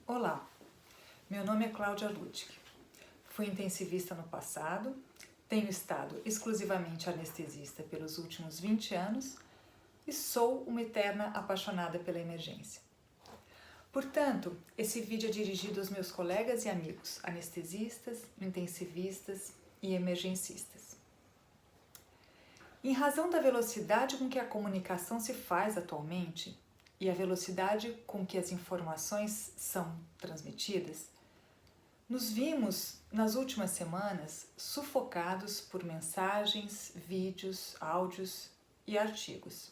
Olá, meu nome é Cláudia Ludwig. Fui intensivista no passado, tenho estado exclusivamente anestesista pelos últimos 20 anos e sou uma eterna apaixonada pela emergência. Portanto, esse vídeo é dirigido aos meus colegas e amigos anestesistas, intensivistas e emergencistas. Em razão da velocidade com que a comunicação se faz atualmente e a velocidade com que as informações são transmitidas, nos vimos nas últimas semanas sufocados por mensagens, vídeos, áudios e artigos.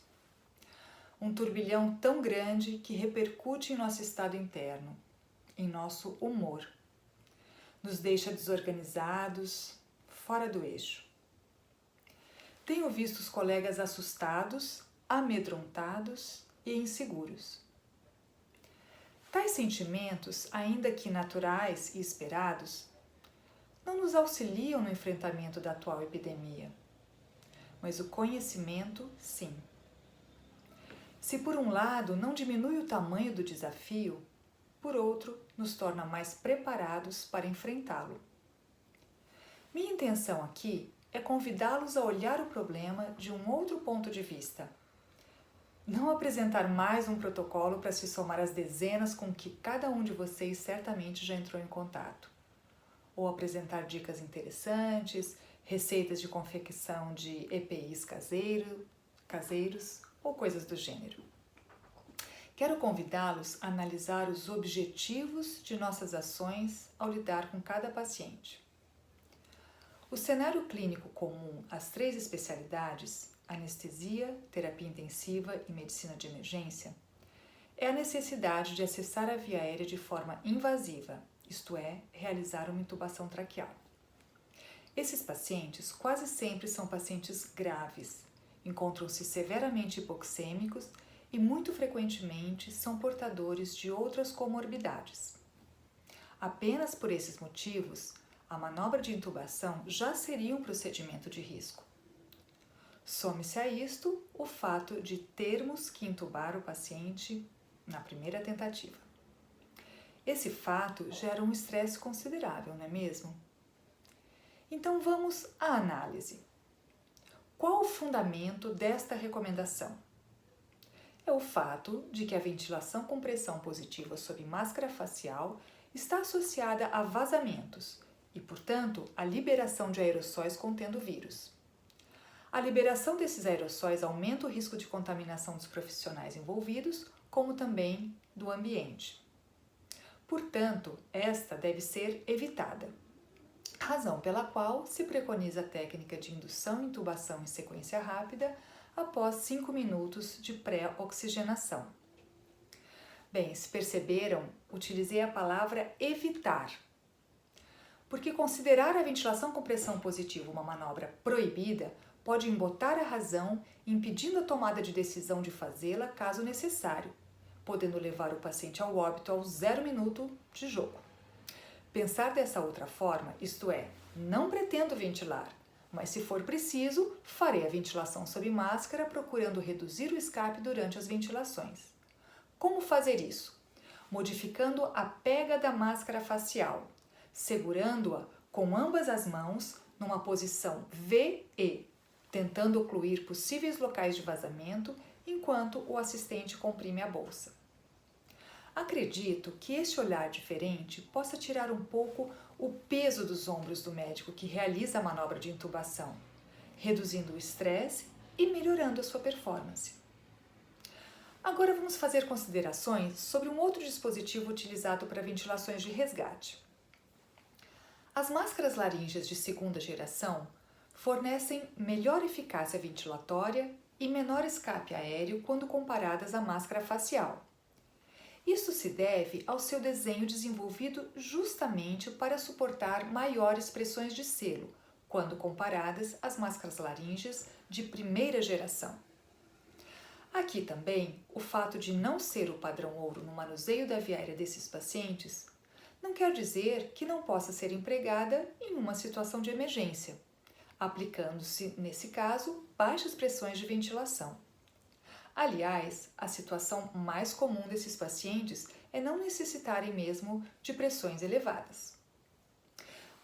Um turbilhão tão grande que repercute em nosso estado interno, em nosso humor. Nos deixa desorganizados, fora do eixo. Tenho visto os colegas assustados, amedrontados e inseguros. Tais sentimentos, ainda que naturais e esperados, não nos auxiliam no enfrentamento da atual epidemia, mas o conhecimento, sim. Se por um lado não diminui o tamanho do desafio, por outro nos torna mais preparados para enfrentá-lo. Minha intenção aqui é convidá-los a olhar o problema de um outro ponto de vista. Não apresentar mais um protocolo para se somar às dezenas com que cada um de vocês certamente já entrou em contato. Ou apresentar dicas interessantes, receitas de confecção de EPIs caseiros ou coisas do gênero. Quero convidá-los a analisar os objetivos de nossas ações ao lidar com cada paciente. O cenário clínico comum às 3 especialidades, anestesia, terapia intensiva e medicina de emergência, é a necessidade de acessar a via aérea de forma invasiva, isto é, realizar uma intubação traqueal. Esses pacientes quase sempre são pacientes graves, encontram-se severamente hipoxêmicos e muito frequentemente são portadores de outras comorbidades. Apenas por esses motivos, a manobra de intubação já seria um procedimento de risco. Some-se a isto o fato de termos que intubar o paciente na primeira tentativa. Esse fato gera um estresse considerável, não é mesmo? Então vamos à análise. Qual o fundamento desta recomendação? É o fato de que a ventilação com pressão positiva sob máscara facial está associada a vazamentos e, portanto, a liberação de aerossóis contendo vírus. A liberação desses aerossóis aumenta o risco de contaminação dos profissionais envolvidos, como também do ambiente. Portanto, esta deve ser evitada, razão pela qual se preconiza a técnica de indução e intubação em sequência rápida após 5 minutos de pré-oxigenação. Bem, se perceberam, utilizei a palavra evitar, porque considerar a ventilação com pressão positiva uma manobra proibida pode embotar a razão, impedindo a tomada de decisão de fazê-la caso necessário, podendo levar o paciente ao óbito ao 0 minuto de jogo. Pensar dessa outra forma, isto é, não pretendo ventilar, mas se for preciso, farei a ventilação sob máscara, procurando reduzir o escape durante as ventilações. Como fazer isso? Modificando a pega da máscara facial, segurando-a com ambas as mãos numa posição VE, tentando ocluir possíveis locais de vazamento enquanto o assistente comprime a bolsa. Acredito que este olhar diferente possa tirar um pouco o peso dos ombros do médico que realiza a manobra de intubação, reduzindo o estresse e melhorando a sua performance. Agora vamos fazer considerações sobre um outro dispositivo utilizado para ventilações de resgate. As máscaras laríngeas de segunda geração fornecem melhor eficácia ventilatória e menor escape aéreo quando comparadas à máscara facial. Isso se deve ao seu desenho desenvolvido justamente para suportar maiores pressões de selo, quando comparadas às máscaras laríngeas de primeira geração. Aqui também, o fato de não ser o padrão ouro no manuseio da via aérea desses pacientes não quer dizer que não possa ser empregada em uma situação de emergência, aplicando-se, nesse caso, baixas pressões de ventilação. Aliás, a situação mais comum desses pacientes é não necessitarem mesmo de pressões elevadas.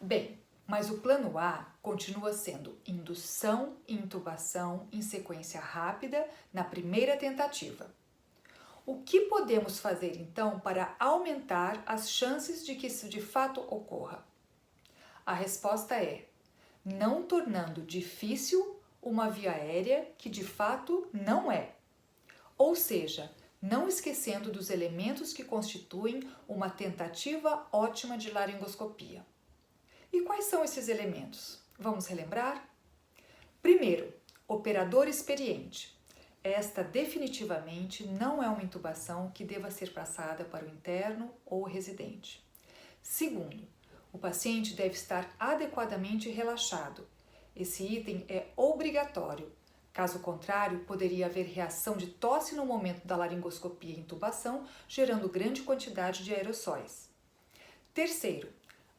Bem, mas o plano A continua sendo indução e intubação em sequência rápida na primeira tentativa. O que podemos fazer então para aumentar as chances de que isso de fato ocorra? A resposta é: não tornando difícil uma via aérea que de fato não é. Ou seja, não esquecendo dos elementos que constituem uma tentativa ótima de laringoscopia. E quais são esses elementos? Vamos relembrar? Primeiro, operador experiente. Esta definitivamente não é uma intubação que deva ser passada para o interno ou o residente. Segundo, o paciente deve estar adequadamente relaxado. Esse item é obrigatório. Caso contrário, poderia haver reação de tosse no momento da laringoscopia e intubação, gerando grande quantidade de aerossóis. Terceiro,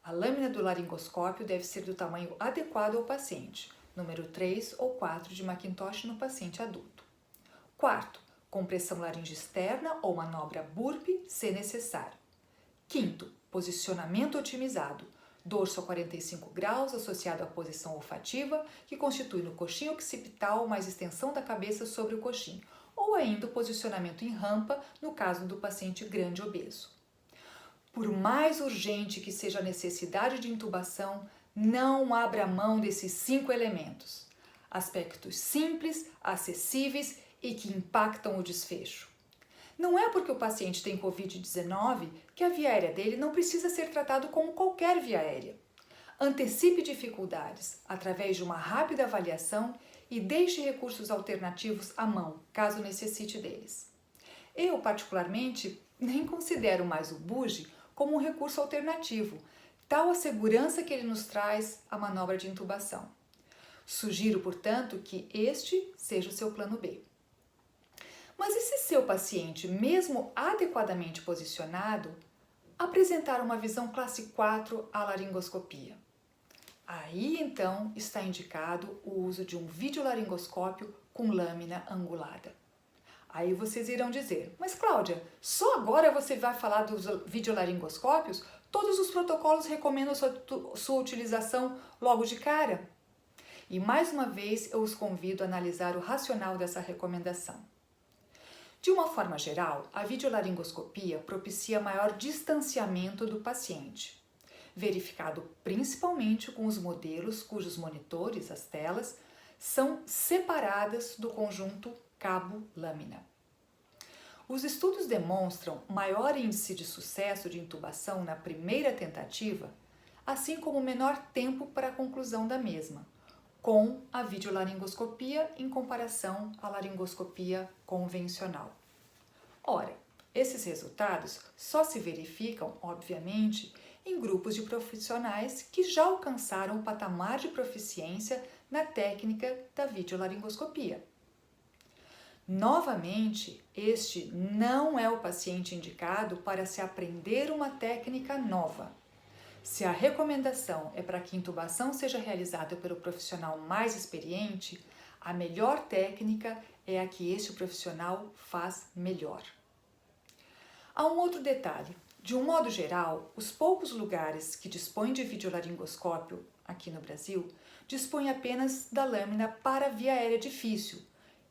a lâmina do laringoscópio deve ser do tamanho adequado ao paciente, número 3 ou 4 de Macintosh no paciente adulto. Quarto, compressão laringe externa ou manobra burp, se necessário. Quinto, posicionamento otimizado, dorso a 45 graus associado à posição olfativa, que constitui no coxim occipital mais extensão da cabeça sobre o coxim, ou ainda o posicionamento em rampa no caso do paciente grande obeso. Por mais urgente que seja a necessidade de intubação, não abra mão desses 5 elementos. Aspectos simples, acessíveis e que impactam o desfecho. Não é porque o paciente tem Covid-19 que a via aérea dele não precisa ser tratado como qualquer via aérea. Antecipe dificuldades através de uma rápida avaliação e deixe recursos alternativos à mão, caso necessite deles. Eu, particularmente, nem considero mais o BUGE como um recurso alternativo, tal a segurança que ele nos traz à manobra de intubação. Sugiro, portanto, que este seja o seu plano B. Mas e se seu paciente, mesmo adequadamente posicionado, apresentar uma visão classe 4 à laringoscopia? Aí, então, está indicado o uso de um videolaringoscópio com lâmina angulada. Aí vocês irão dizer, mas Cláudia, só agora você vai falar dos videolaringoscópios? Todos os protocolos recomendam sua utilização logo de cara? E mais uma vez eu os convido a analisar o racional dessa recomendação. De uma forma geral, a videolaringoscopia propicia maior distanciamento do paciente, verificado principalmente com os modelos cujos monitores, as telas, são separadas do conjunto cabo-lâmina. Os estudos demonstram maior índice de sucesso de intubação na primeira tentativa, assim como menor tempo para a conclusão da mesma, com a videolaringoscopia em comparação à laringoscopia convencional. Ora, esses resultados só se verificam, obviamente, em grupos de profissionais que já alcançaram o patamar de proficiência na técnica da videolaringoscopia. Novamente, este não é o paciente indicado para se aprender uma técnica nova. Se a recomendação é para que a intubação seja realizada pelo profissional mais experiente, a melhor técnica é a que este profissional faz melhor. Há um outro detalhe. De um modo geral, os poucos lugares que dispõem de videolaringoscópio aqui no Brasil dispõem apenas da lâmina para via aérea difícil,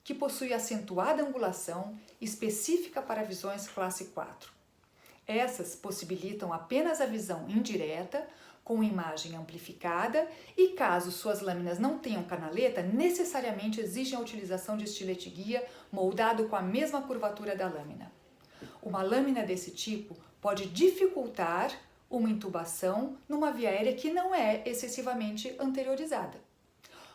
que possui acentuada angulação específica para visões classe 4. Essas possibilitam apenas a visão indireta, com imagem amplificada, e caso suas lâminas não tenham canaleta, necessariamente exigem a utilização de estilete guia moldado com a mesma curvatura da lâmina. Uma lâmina desse tipo pode dificultar uma intubação numa via aérea que não é excessivamente anteriorizada.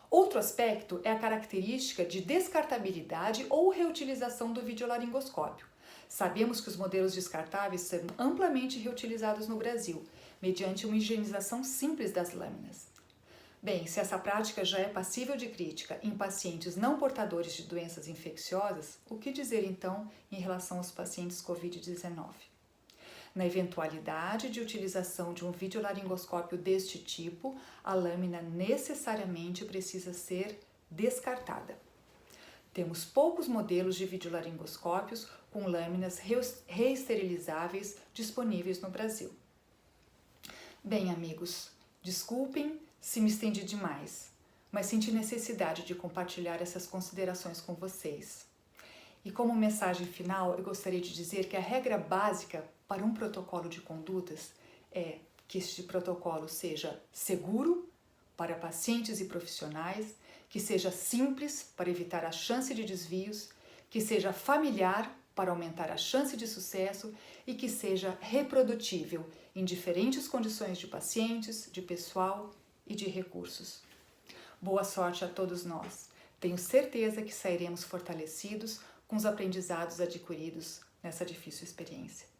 Outro aspecto é a característica de descartabilidade ou reutilização do videolaringoscópio. Sabemos que os modelos descartáveis são amplamente reutilizados no Brasil, mediante uma higienização simples das lâminas. Bem, se essa prática já é passível de crítica em pacientes não portadores de doenças infecciosas, o que dizer então em relação aos pacientes Covid-19? Na eventualidade de utilização de um videolaringoscópio deste tipo, a lâmina necessariamente precisa ser descartada. Temos poucos modelos de videolaringoscópios com lâminas reesterilizáveis disponíveis no Brasil. Bem, amigos, desculpem se me estendi demais, mas senti necessidade de compartilhar essas considerações com vocês. E como mensagem final, eu gostaria de dizer que a regra básica para um protocolo de condutas é que este protocolo seja seguro para pacientes e profissionais, que seja simples para evitar a chance de desvios, que seja familiar para aumentar a chance de sucesso e que seja reprodutível em diferentes condições de pacientes, de pessoal e de recursos. Boa sorte a todos nós. Tenho certeza que sairemos fortalecidos com os aprendizados adquiridos nessa difícil experiência.